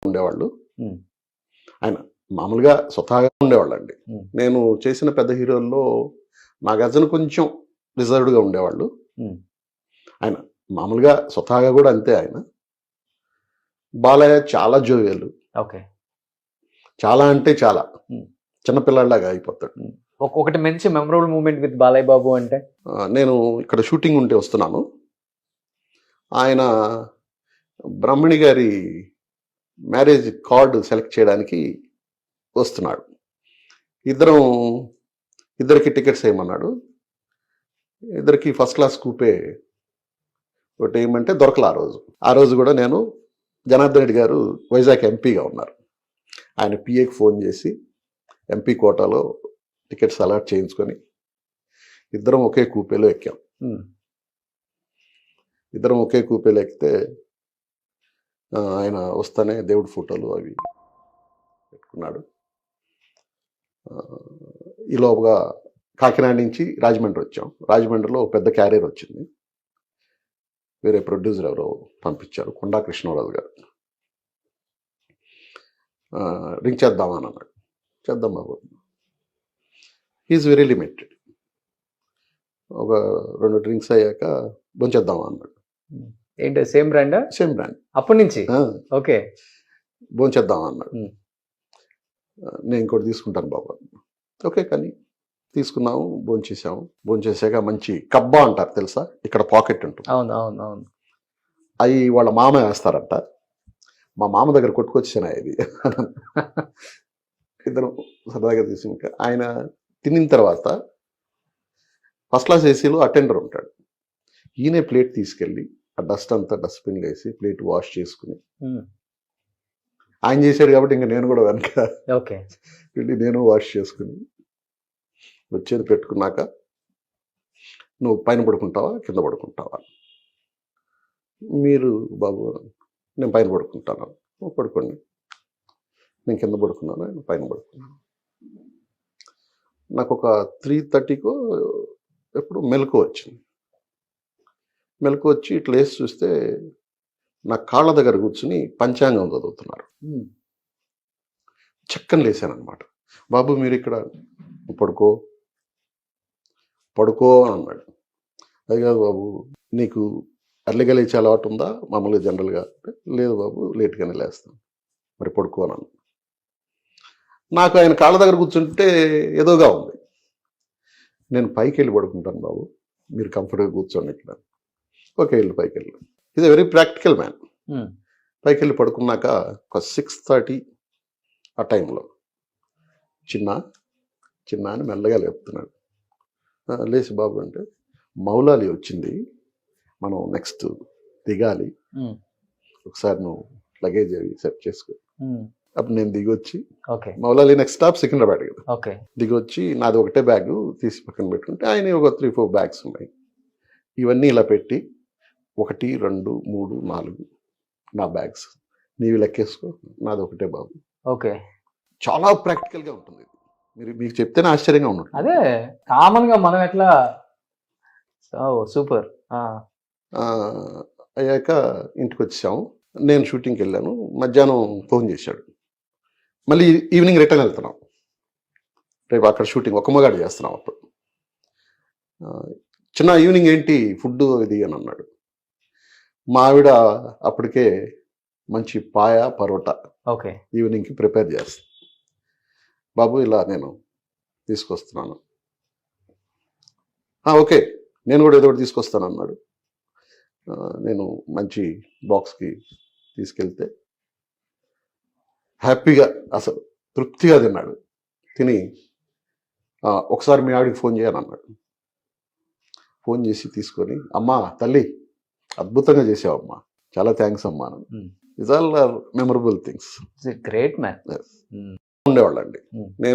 ఉండేవాళ్ళు. ఉమ్, ఆయన మామూలుగా స్వతహాగా ఉండేవాళ్ళండి. ఉమ్, నేను చేసిన పెద్ద హీరోల్లో నాగార్జున కొంచెం రిజర్వ్డ్గా ఉండేవాళ్ళు. ఉమ్, ఆయన మామూలుగా స్వతహాగా కూడా అంతే ఆయన. బాలయ్య చాలా జోవియల్, ఓకే. చాలా అంటే చాలా ఉమ్, చిన్నపిల్లాడిలాగా అయిపోతాడు. ఉమ్. ఒకటి మంచి memorable moment with Balayya Babu అంటే నేను ఇక్కడ షూటింగ్ ఉంటే వస్తున్నాను. ఆయన బ్రహ్మణి గారి మ్యారేజ్ కార్డు సెలెక్ట్ చేయడానికి వస్తున్నాడు. ఇద్దరికి టికెట్స్ వేయమన్నాడు. ఇద్దరికి ఫస్ట్ క్లాస్ కూపే ఒకటి ఏమంటే దొరకల. ఆ రోజు కూడా నేను జనార్దన్ రెడ్డి గారు వైజాగ్ ఎంపీగా ఉన్నారు. ఆయన పిఏకి ఫోన్ చేసి ఎంపీ కోటాలో టికెట్స్ అలాట్ చేయించుకొని ఇద్దరం ఒకే కూపేలో ఎక్కాం. ఇద్దరం ఒకే కూపేలో ఎక్కితే ఆయన వస్తానే దేవుడి ఫోటోలు అవి పెట్టుకున్నాడు. ఈ లోపుగా కాకినాడ నుంచి రాజమండ్రి వచ్చాం. రాజమండ్రిలో పెద్ద క్యారియర్ వచ్చింది. వేరే ప్రొడ్యూసర్ ఎవరో పంపించారు, కొండా కృష్ణరాజు గారు. రింగ్ చేద్దామా అని అన్నాడు. చేద్దాం బాబు. Is very limited. ఒక 2 డ్రింక్స్ అయ్యాక భోంచేద్దామా అన్నాడు. ఏంటి సేమ్ బ్రాండ్? సేమ్ బ్రాండ్ అప్పటి నుంచి. ఓకే. భోంచేద్దామా అన్నాడు. నేను ఇంకోటి తీసుకుంటాను బాబు. ఓకే కానీ తీసుకున్నాము, భోంచేసాము. భోంచేసాక మంచి కబ్బా అంటారు తెలుసా, ఇక్కడ పాకెట్ ఉంటుంది. అవును అవును అవును. అవి వాళ్ళ మామ వేస్తారంట. మా మామ దగ్గర కొట్టుకొచ్చాను ఇది. ఇద్దరు సరదాగా తీసుకు ఆయన తినిన తర్వాత ఫస్ట్ క్లాస్ ఏసీలో అటెండర్ ఉంటాడు. ఈయనే ప్లేట్ తీసుకెళ్ళి ఆ డస్ట్ అంతా డస్ట్బిన్లో వేసి ప్లేట్ వాష్ చేసుకుని, ఆయన చేశాడు కాబట్టి ఇంకా నేను కూడా వెనక ఓకే వెళ్ళి నేను వాష్ చేసుకుని వచ్చేది పెట్టుకున్నాక, నువ్వు పైన పడుకుంటావా కింద పడుకుంటావా? మీరు బాబు నేను పైన పడుకుంటాను. పడుకోండి. నేను కింద పడుకున్నాను, నేను పైన పడుకున్నాను. నాకు ఒక 3:30కో ఎప్పుడు మెలకు వచ్చింది. మెలకు వచ్చి ఇట్లా వేసి చూస్తే నా కాళ్ళ దగ్గర కూర్చుని పంచాంగం చదువుతున్నారు. చక్కని లేసాను అనమాట. బాబు మీరు ఇక్కడ పడుకో పడుకో అన్నాడు. అది కాదు బాబు, నీకు అర్లీగా లేచే అలవాటు ఉందా మామూలుగా జనరల్గా? లేదు బాబు, లేట్గానే లేస్తాను. మరి పడుకోనన్నాను. నాకు ఆయన కాళ్ళ దగ్గర కూర్చుంటే ఏదోగా ఉంది. నేను పైకి వెళ్ళి పడుకుంటాను బాబు, మీరు కంఫర్ట్గా కూర్చోండి ఇక్కడ. ఓకే వెళ్ళి పైకి వెళ్ళి. ఇది వెరీ ప్రాక్టికల్ మ్యాన్. పైకి వెళ్ళి పడుకున్నాక ఒక 6:30 ఆ టైంలో చిన్న అని మెల్లగా లేపుతున్నాడు. లేచి బాబు అంటే మౌలాలి వచ్చింది, మనం నెక్స్ట్ దిగాలి, ఒకసారి నువ్వు లగేజ్ అవి సెట్ చేసుకో. అప్పుడు నేను దిగొచ్చి, మౌలాలి నెక్స్ట్ స్టాప్ సికింద్రాబాద్ కదా, దిగొచ్చి నాది ఒకటే బ్యాగ్ తీసి పక్కన పెట్టుకుంటే ఆయన ఒక 3-4 బ్యాగ్స్ ఉన్నాయి. ఇవన్నీ ఇలా పెట్టి 1, 2, 3, 4 నా బ్యాగ్స్, నీవి లెక్కేసుకో, నాది ఒకటే బాబు. ఓకే. చాలా ప్రాక్టికల్గా ఉంటుంది. మీకు చెప్తేనే ఆశ్చర్యంగా ఉన్నట్టు. అదే కామన్గా మనం ఎట్లా. సూపర్. అయ్యాక ఇంటికి వచ్చాము. నేను షూటింగ్కి వెళ్ళాను. మధ్యాహ్నం ఫోన్ చేశాడు. మళ్ళీ ఈవినింగ్ రిటర్న్ వెళ్తున్నాం. రేపు అక్కడ షూటింగ్ ఒక మగాడు చేస్తున్నాం. అప్పుడు చిన్న ఈవినింగ్ ఏంటి ఫుడ్ ఇది అని అన్నాడు. మా ఆవిడ అప్పటికే మంచి పాయ పరోటా ఈవినింగ్కి ప్రిపేర్ చేస్తాను. బాబు ఇలా నేను తీసుకొస్తున్నాను. ఓకే నేను కూడా ఏదో ఒకటి తీసుకొస్తాను అన్నాడు. నేను మంచి బాక్స్కి తీసుకెళ్తే హ్యాపీగా అసలు తృప్తిగా తిన్నాడు. తిని ఒకసారి మీ ఆవిడకి ఫోన్ చేయని అన్నాడు. ఫోన్ చేసి తీసుకొని, అమ్మా తల్లి అద్భుతంగా చేసావమ్మా, చాలా థ్యాంక్స్ అమ్మా. It's all memorable things. Great man. ఉండేవాళ్ళండి. నేను